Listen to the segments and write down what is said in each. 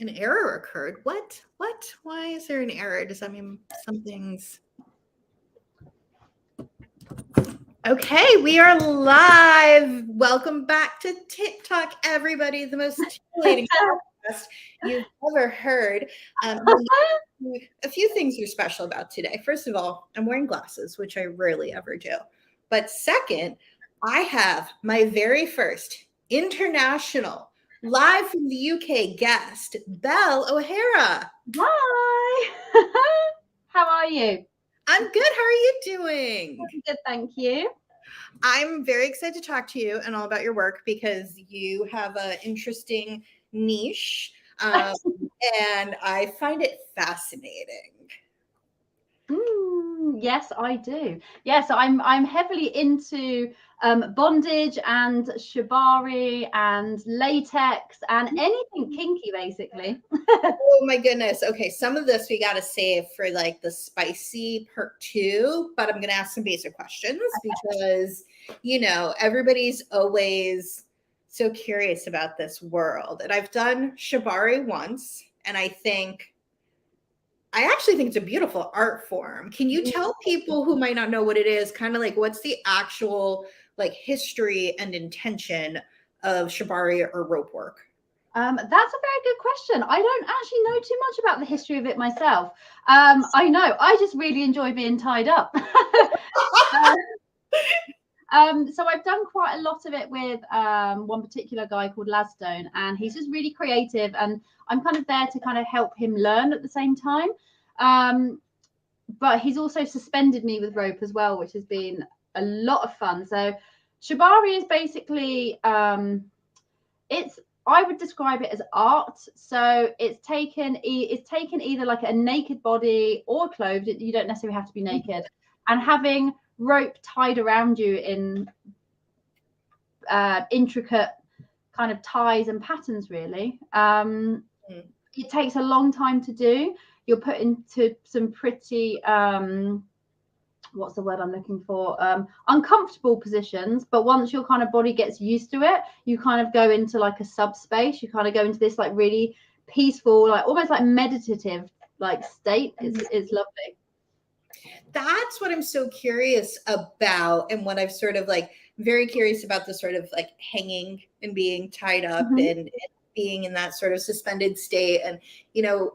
An error occurred. What? Why is there an error? Does that mean something's okay? We are live. Welcome back to TikTok, everybody. The most stimulating podcast you've ever heard. A few things are special about today. First of all, I'm wearing glasses, which I rarely ever do. But second, I have my very first international live from the UK guest, Belle O'Hara. Hi. How are you? I'm good. How are you doing? I'm good, thank you. I'm very excited to talk to you and all about your work because you have an interesting niche, and I find it fascinating. Yes, I do. Yes, I'm heavily into bondage and shibari and latex and anything kinky, basically. Oh my goodness. Okay, some of this we got to save for like the spicy part 2, but I'm going to ask some basic questions because, everybody's always so curious about this world. And I've done shibari once, and I actually think it's a beautiful art form. Can you tell people who might not know what it is, kind of like what's the actual like history and intention of shibari or rope work? That's a very good question. I don't actually know too much about the history of it myself. I know I just really enjoy being tied up. So I've done quite a lot of it with one particular guy called Lasstone, and he's just really creative, and I'm kind of there to kind of help him learn at the same time. But he's also suspended me with rope as well, which has been a lot of fun. So shibari is basically I would describe it as art. So it's taken either like a naked body or clothed. You don't necessarily have to be naked, and having rope tied around you in intricate kind of ties and patterns, really. It takes a long time to do. You're put into some pretty what's the word I'm looking for, uncomfortable positions, but once your kind of body gets used to it, you kind of go into like a subspace. You kind of go into this like really peaceful, like almost like meditative like state. It's lovely. That's what I'm so curious about, and what I've sort of like very curious about, the sort of like hanging and being tied up, and being in that sort of suspended state. And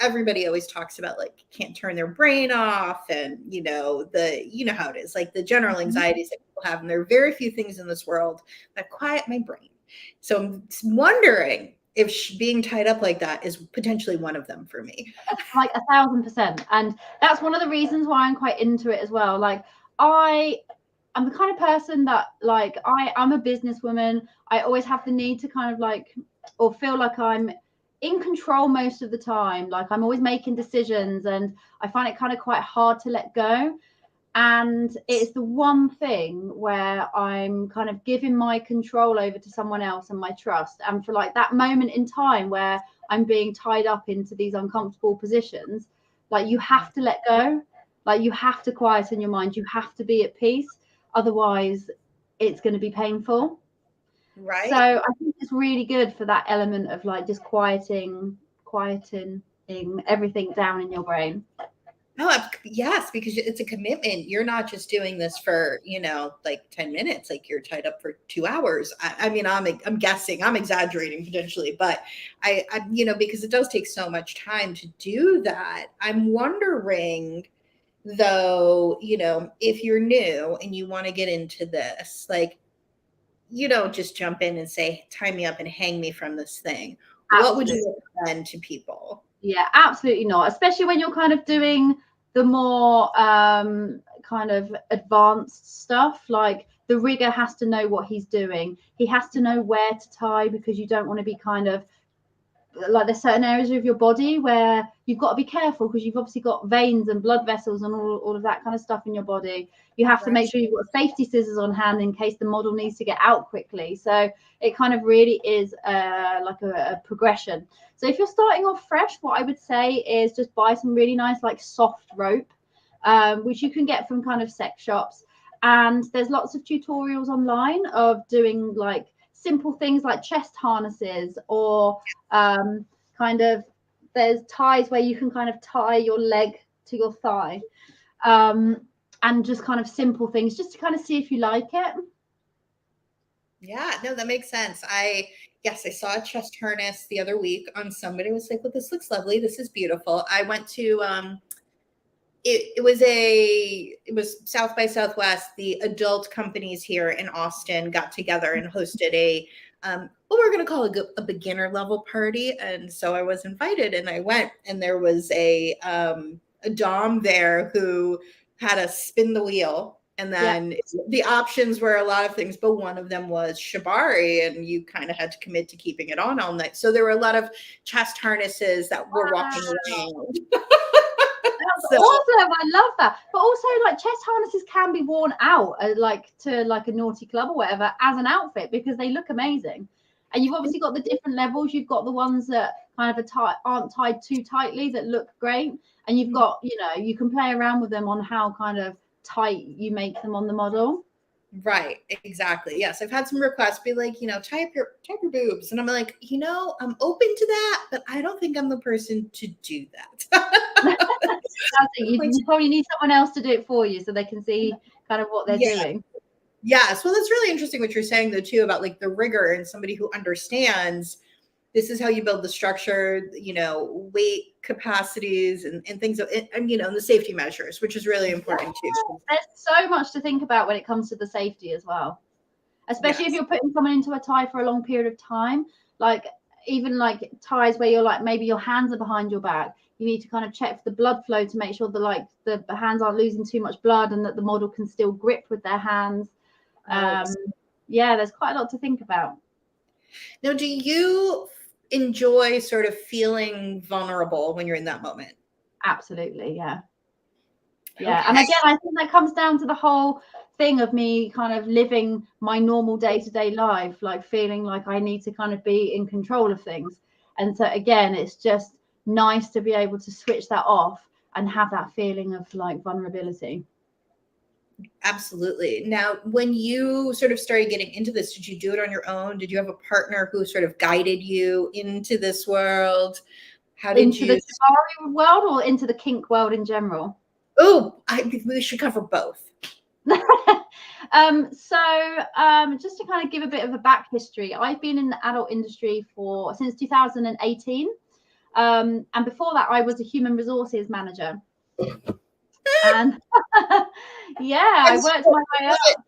everybody always talks about like can't turn their brain off, and how it is, like the general anxieties that people have, and there are very few things in this world that quiet my brain. So I'm wondering if being tied up like that is potentially one of them for me. Like 1,000%. And that's one of the reasons why I'm quite into it as well. Like I'm the kind of person that like I'm a businesswoman. I always have the need to kind of like, or feel like I'm in control most of the time. Like I'm always making decisions, and I find it kind of quite hard to let go. And it's the one thing where I'm kind of giving my control over to someone else and my trust. And for like that moment in time where I'm being tied up into these uncomfortable positions, like you have to let go, like you have to quieten your mind, you have to be at peace. Otherwise, it's going to be painful. Right. So I think it's really good for that element of like just quieting everything down in your brain. No, yes, because it's a commitment. You're not just doing this for, like 10 minutes, like you're tied up for 2 hours. I mean, I'm guessing, I'm exaggerating potentially, but because it does take so much time to do that. I'm wondering though, if you're new and you want to get into this, like, you don't just jump in and say, tie me up and hang me from this thing. Absolutely. What would you recommend to people? Yeah, absolutely not. Especially when you're kind of doing the more kind of advanced stuff. Like the rigger has to know what he's doing. He has to know where to tie, because you don't want to be kind of like there's certain areas of your body where you've got to be careful, because you've obviously got veins and blood vessels and all of that kind of stuff in your body. You have to make sure you've got safety scissors on hand in case the model needs to get out quickly. So it kind of really is like a progression. So if you're starting off fresh, what I would say is just buy some really nice like soft rope, which you can get from kind of sex shops. And there's lots of tutorials online of doing like simple things like chest harnesses, or kind of there's ties where you can kind of tie your leg to your thigh, and just kind of simple things just to kind of see if you like it. Yeah, no, that makes sense. Yes, I saw a chest harness the other week on somebody. I was like, well, this looks lovely. This is beautiful. I went to it was South by Southwest. The adult companies here in Austin got together and hosted what we're going to call a beginner level party. And so I was invited and I went, and there was a dom there who had us spin the wheel. And then the options were a lot of things, but one of them was shibari, and you kind of had to commit to keeping it on all night. So there were a lot of chest harnesses that were walking around. So, awesome, I love that. But also, like, chest harnesses can be worn out, like to like a naughty club or whatever, as an outfit, because they look amazing. And you've obviously got the different levels. You've got the ones that kind of aren't tied too tightly that look great, and you've got, you know, you can play around with them on how kind of tight you make them on the model. Right, exactly. Yes, I've had some requests be like, you know, tie up your boobs, and I'm like, you know, I'm open to that, but I don't think I'm the person to do that. You probably need someone else to do it for you so they can see kind of what they're doing. Yes, well, that's really interesting what you're saying though too about like the rigor and somebody who understands this is how you build the structure, you know, weight capacities and things, and you know, the safety measures, which is really important too. There's so much to think about when it comes to the safety as well, especially if you're putting someone into a tie for a long period of time. Like even like ties where you're like, maybe your hands are behind your back, you need to kind of check for the blood flow to make sure that like the hands aren't losing too much blood and that the model can still grip with their hands. Yeah, there's quite a lot to think about. Now, do you enjoy sort of feeling vulnerable when you're in that moment? Absolutely, yeah. Yeah. And again, I think that comes down to the whole thing of me kind of living my normal day-to-day life, like feeling like I need to kind of be in control of things. And so again, it's just nice to be able to switch that off and have that feeling of like vulnerability. Absolutely. Now, when you sort of started getting into this, did you do it on your own? Did you have a partner who sort of guided you into this world? How did into you the shibari world or into the kink world in general? Oh, we should cover both. Just to kind of give a bit of a back history, I've been in the adult industry since 2018. And before that, I was a human resources manager. And I worked my way up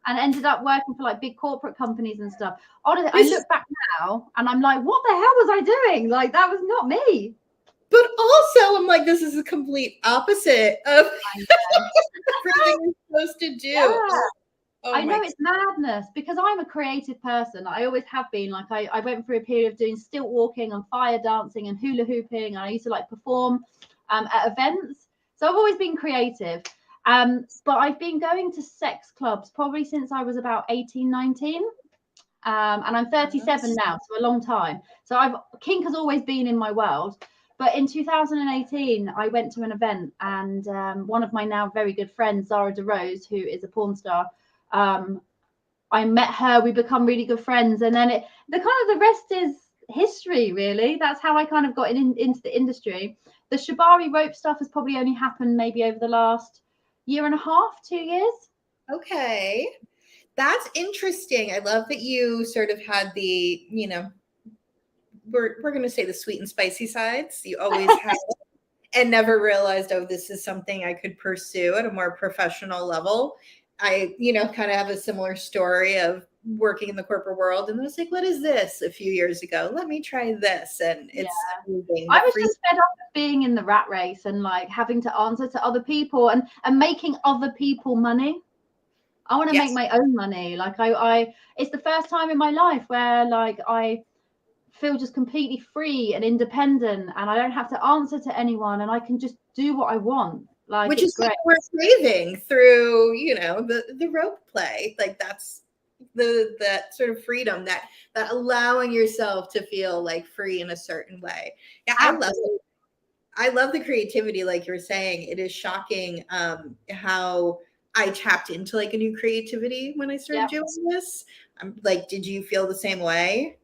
and ended up working for like big corporate companies and stuff. Honestly, I look back now and I'm like, what the hell was I doing? Like, that was not me. But also, I'm like, this is a complete opposite of everything you're supposed to do. Yeah. I know it's madness because I'm a creative person. I always have been. Like I went through a period of doing stilt walking and fire dancing and hula hooping. And I used to like perform at events. So I've always been creative. But I've been going to sex clubs probably since I was about 18, 19. And I'm 37 now, so a long time. So kink has always been in my world. But in 2018, I went to an event, and one of my now very good friends, Zara DeRose, who is a porn star, I met her. We become really good friends, and then the rest is history. Really, that's how I kind of got into the industry. The shibari rope stuff has probably only happened maybe over the last year and a half, 2 years. Okay, that's interesting. I love that you sort of had the, you know, we're going to say the sweet and spicy sides. You always have and never realized, oh, this is something I could pursue at a more professional level. I, you know, kind of have a similar story of working in the corporate world. And I was like, what is this a few years ago? Let me try this. And it's amazing. I was just fed up of being in the rat race and like having to answer to other people and making other people money. I want to make my own money. Like it's the first time in my life where like I feel just completely free and independent and I don't have to answer to anyone and I can just do what I want. Like, which is great. What we're craving through, you know, the rope play. Like that's that sort of freedom, that allowing yourself to feel like free in a certain way. Yeah, absolutely. I love the creativity. Like you're saying, it is shocking how I tapped into like a new creativity when I started doing this. Like, did you feel the same way?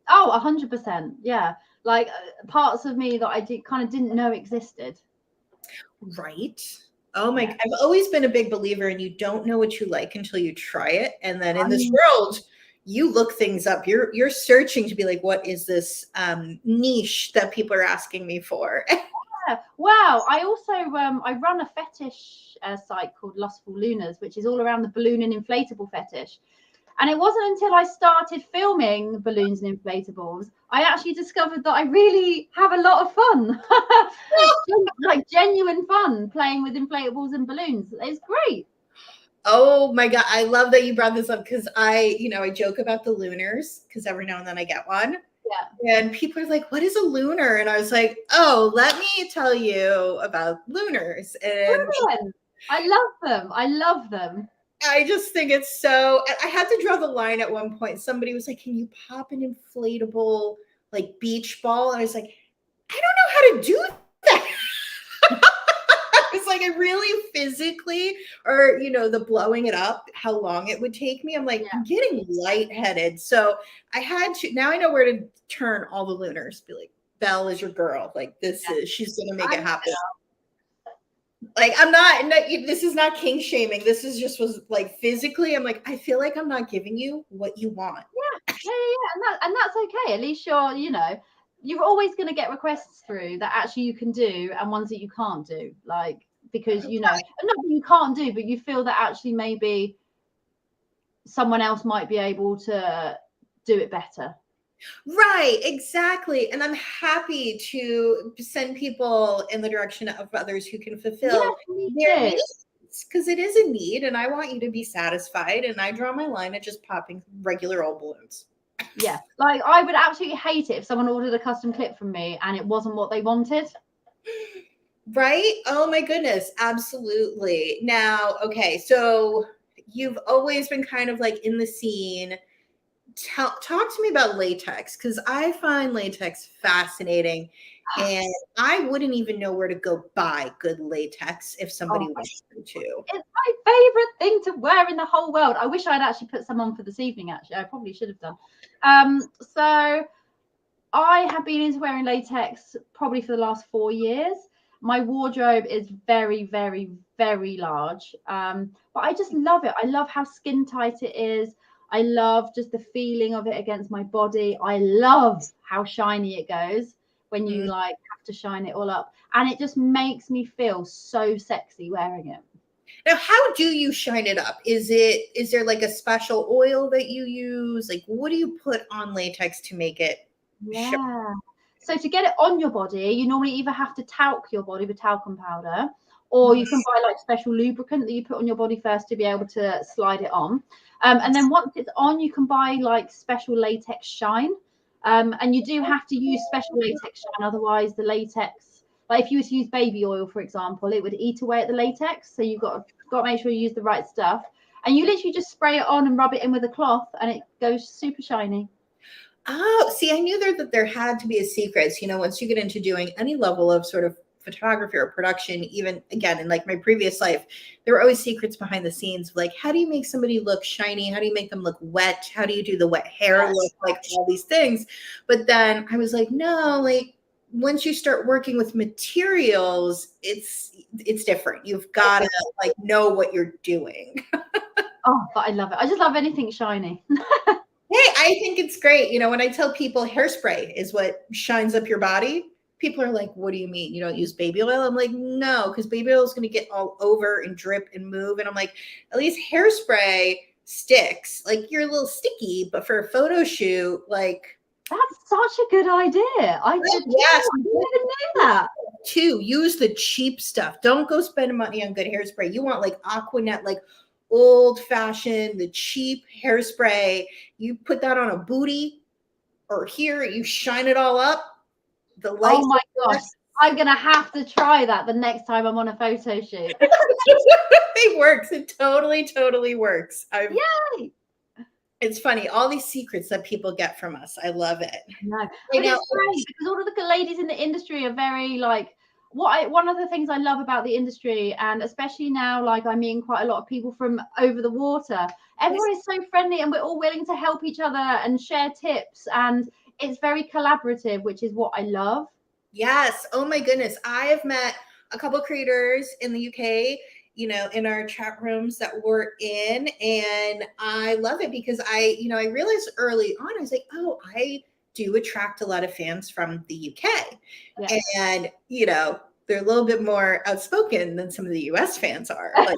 Oh, 100%. Yeah. Like parts of me that I didn't know existed. Right. Oh my, Yeah. I've always been a big believer in you don't know what you like until you try it. And then in this Um, world, you look things up. You're searching to be like, what is this niche that people are asking me for? yeah. Wow. I also I run a fetish site called Lustful Lunars, which is all around the balloon and inflatable fetish. And it wasn't until I started filming balloons and inflatables, I actually discovered that I really have a lot of fun, like genuine fun playing with inflatables and balloons. It's great. Oh my God. I love that you brought this up because I joke about the lunars because every now and then I get one. Yeah. And people are like, what is a lunar? And I was like, oh, let me tell you about lunars. And Brilliant. I love them. I love them. I just think it's so. I had to draw the line at one point. Somebody was like, "Can you pop an inflatable like beach ball?" And I was like, "I don't know how to do that." It's like I really physically, or the blowing it up, how long it would take me. I'm like, Yeah. I'm getting lightheaded. So I had to. Now I know where to turn all the lunars. Be like, Belle is your girl. Like she's gonna make it happen. Like I'm not, no, this is not king shaming. This is just was like physically. I'm like, I feel like I'm not giving you what you want. Yeah. And that's okay. At least you're always going to get requests through that actually you can do and ones that you can't do. Like because not that you can't do, but you feel that actually maybe someone else might be able to do it better. Right, exactly. And I'm happy to send people in the direction of others who can fulfill Yes, me their too. needs because it is a need and I want you to be satisfied. And I draw my line at just popping regular old balloons. Yeah, like I would absolutely hate it if someone ordered a custom clip from me and it wasn't what they wanted. Right? Oh my goodness, absolutely. Now, okay, so you've always been kind of like in the scene. Talk to me about latex because I find latex fascinating and I wouldn't even know where to go buy good latex if somebody Oh, wanted to. it's my favorite thing to wear in the whole world. I wish I'd actually put some on for this evening. Actually, I probably should have done. So I have been into wearing latex probably for the last 4 years. My wardrobe is very, very, very large, but I just love it. I love how skin tight it is. I love just the feeling of it against my body. I love how shiny it goes when you like have to shine it all up, and it just makes me feel so sexy wearing it. Now, how do you shine it up? Is there like a special oil that you use? Like, what do you put on latex to make it shine? Yeah. So to get it on your body, you normally either have to talc your body with talcum powder, or you can buy like special lubricant that you put on your body first to be able to slide it on. And then once it's on, you can buy like special latex shine. And you do have to use special latex shine, otherwise the latex, like if you were to use baby oil, for example, it would eat away at the latex. So you've got to make sure you use the right stuff. And you literally just spray it on and rub it in with a cloth, and it goes super shiny. Oh, see, I knew that there had to be a secret. Once you get into doing any level of sort of photography or production, even again in like my previous life, there were always secrets behind the scenes. Like, how do you make somebody look shiny? How do you make them look wet? How do you do the wet hair look? Like all these things. But then I was like, no, like once you start working with materials, it's different. You've got to like know what you're doing. Oh, but I love it. I just love anything shiny. Hey, I think it's great. When I tell people hairspray is what shines up your body, people are like, what do you mean? You don't use baby oil? I'm like, no, because baby oil is going to get all over and drip and move. And I'm like, at least hairspray sticks. Like you're a little sticky, but for a photo shoot, like. That's such a good idea. I didn't even know that. Two, use the cheap stuff. Don't go spending money on good hairspray. You want like Aquanet, like old fashioned, the cheap hairspray. You put that on a booty or here, you shine it all up. The light. Oh my gosh. I'm going to have to try that the next time I'm on a photo shoot. It works. It totally works. Yay. It's funny. All these secrets that people get from us. I love it. No, but it's great because all of the ladies in the industry are very like one of the things I love about the industry, and especially now, like I'm meeting quite a lot of people from over the water. Everyone is so friendly, and we're all willing to help each other and share tips. And it's very collaborative, which is what I love. Yes. Oh my goodness. I have met a couple creators in the UK, in our chat rooms that we're in. And I love it because I realized early on, I was like, oh, I do attract a lot of fans from the UK. Yeah. And, they're a little bit more outspoken than some of the US fans are. Like,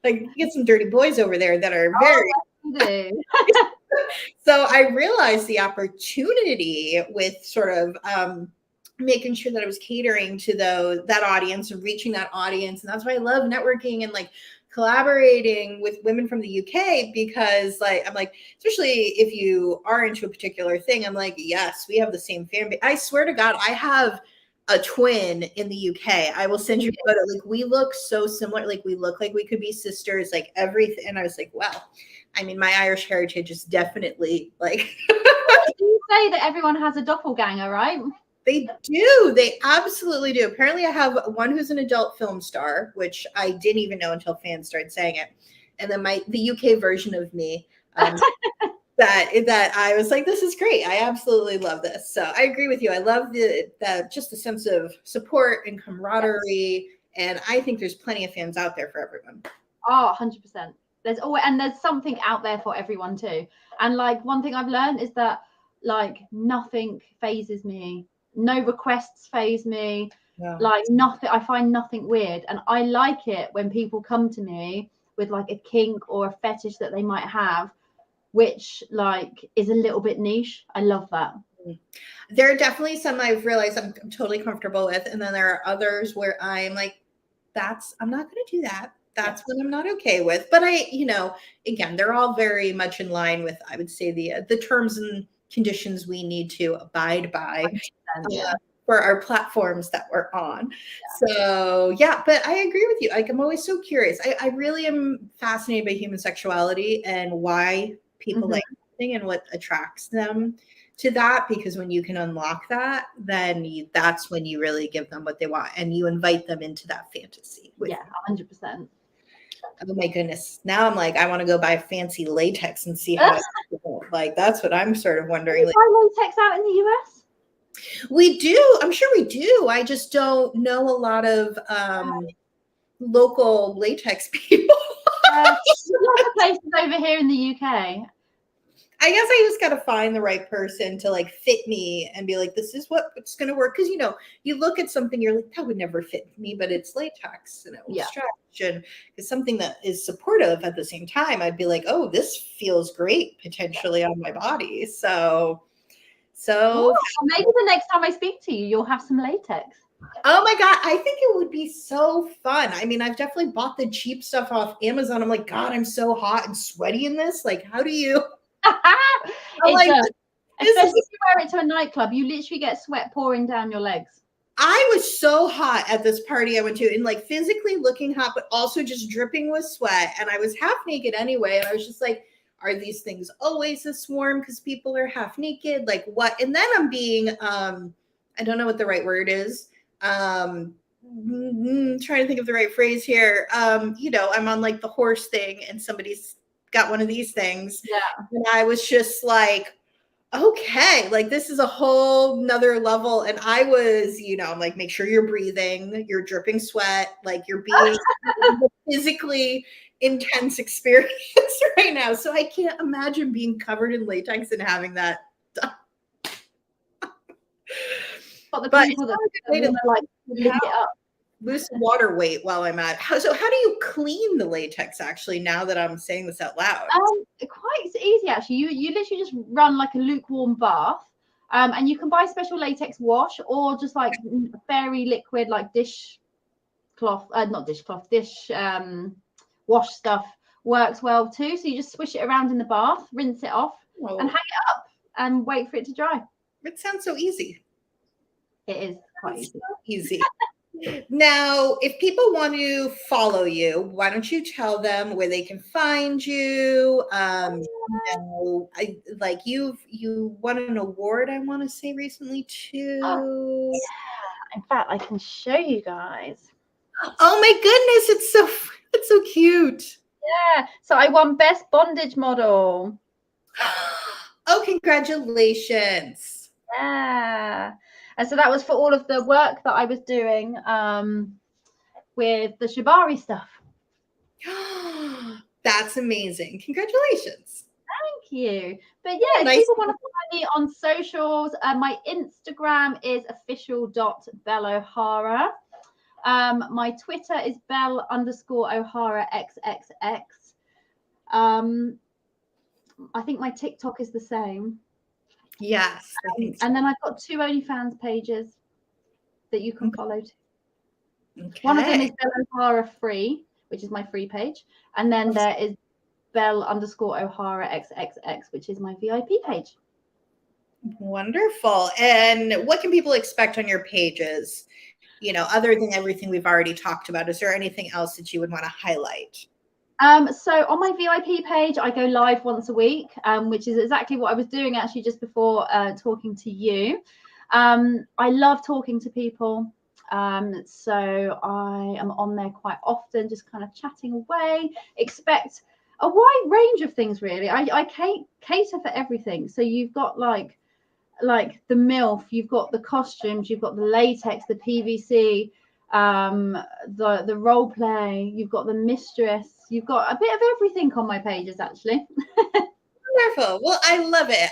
like you get some dirty boys over there that are very. Oh, So I realized the opportunity with sort of making sure that I was catering to that audience and reaching that audience. And that's why I love networking and like collaborating with women from the UK, because like, I'm like, especially if you are into a particular thing, I'm like, yes, we have the same fan base. I swear to God, I have a twin in the UK. I will send you a photo. Like we look so similar. Like we look like we could be sisters, like everything. And I was like, well, I mean, my Irish heritage is definitely like. You say that everyone has a doppelganger, right? They do. They absolutely do. Apparently, I have one who's an adult film star, which I didn't even know until fans started saying it. And then the UK version of me, that I was like, this is great. I absolutely love this. So I agree with you. I love that just the sense of support and camaraderie. And I think there's plenty of fans out there for everyone. Oh, 100%. There's something out there for everyone too. And like one thing I've learned is that like nothing phases me. No requests phase me. Yeah. Like nothing. I find nothing weird. And I like it when people come to me with like a kink or a fetish that they might have, which like is a little bit niche. I love that. There are definitely some I've realized I'm totally comfortable with. And then there are others where I'm like, I'm not going to do that. That's what I'm not okay with. But again, they're all very much in line with, I would say, the terms and conditions we need to abide by for our platforms that we're on. Yeah. So but I agree with you. Like, I'm always so curious. I really am fascinated by human sexuality and why people like something and what attracts them to that, because when you can unlock that, then that's when you really give them what they want and you invite them into that fantasy. 100%. Oh my goodness. Now I'm like, I want to go buy fancy latex and see how like that's what I'm sort of wondering. Do you buy latex out in the US? We do. I'm sure we do. I just don't know a lot of local latex people. Lots of places over here in the UK. I guess I just got to find the right person to like fit me and be like, this is what's going to work. Because, you look at something, you're like, that would never fit me, but it's latex and it will stretch. And it's something that is supportive at the same time. I'd be like, oh, this feels great potentially on my body. So maybe the next time I speak to you, you'll have some latex. Oh my God, I think it would be so fun. I mean, I've definitely bought the cheap stuff off Amazon. I'm like, God, I'm so hot and sweaty in this. Like, how do you? Especially if you wear it to a nightclub, you literally get sweat pouring down your legs. I was so hot at this party I went to, and like physically looking hot, but also just dripping with sweat. And I was half naked anyway. And I was just like, are these things always this warm because people are half naked? Like what? And then I'm being, I don't know what the right word is. Trying to think of the right phrase here. I'm on like the horse thing and somebody's got one of these things. Yeah. And I was just like, okay, like this is a whole nother level. And I was, I'm like, make sure you're breathing, you're dripping sweat, like you're being physically intense experience right now. So I can't imagine being covered in latex and having that done. But people that like lick it up. Lose water weight while I'm at. So how do you clean the latex actually, now that I'm saying this out loud? Quite easy actually. You literally just run like a lukewarm bath. And you can buy special latex wash or just like fairy liquid like dish wash stuff works well too. So you just swish it around in the bath, rinse it off, and hang it up and wait for it to dry. It sounds so easy. It is quite easy. So easy. Now, if people want to follow you, why don't you tell them where they can find you? You won an award, I want to say recently too. Yeah. In fact, I can show you guys. Oh my goodness, it's so cute. Yeah. So I won Best Bondage Model. Oh, congratulations. Yeah. And so that was for all of the work that I was doing with the Shibari stuff. That's amazing. Congratulations. Thank you. But yeah, if Nice. people want to follow me on socials, my Instagram is official.belleohara. My Twitter is Belle_O'Hara XXX. I think my TikTok is the same. Yes, I think so. And then I've got 2 OnlyFans pages that you can follow too. Okay. One of them is Belle O'Hara Free, which is my free page. And then there is Belle_O'Hara XXX, which is my VIP page. Wonderful. And what can people expect on your pages? You know, other than everything we've already talked about, is there anything else that you would want to highlight? So on my VIP page, I go live once a week, which is exactly what I was doing actually just before talking to you. I love talking to people. So I am on there quite often, just kind of chatting away. Expect a wide range of things, really. I cater for everything. So you've got like the MILF, you've got the costumes, you've got the latex, the PVC, the role play, you've got the mistress, you've got a bit of everything on my pages actually. Wonderful. Well, I love it.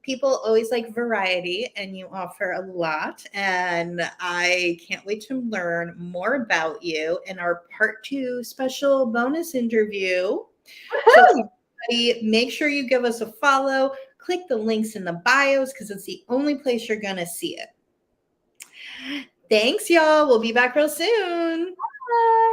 People always like variety, and you offer a lot. And I can't wait to learn more about you in our part 2 special bonus interview. So everybody, make sure you give us a follow. Click the links in the bios because it's the only place you're going to see it. Thanks, y'all. We'll be back real soon. Bye.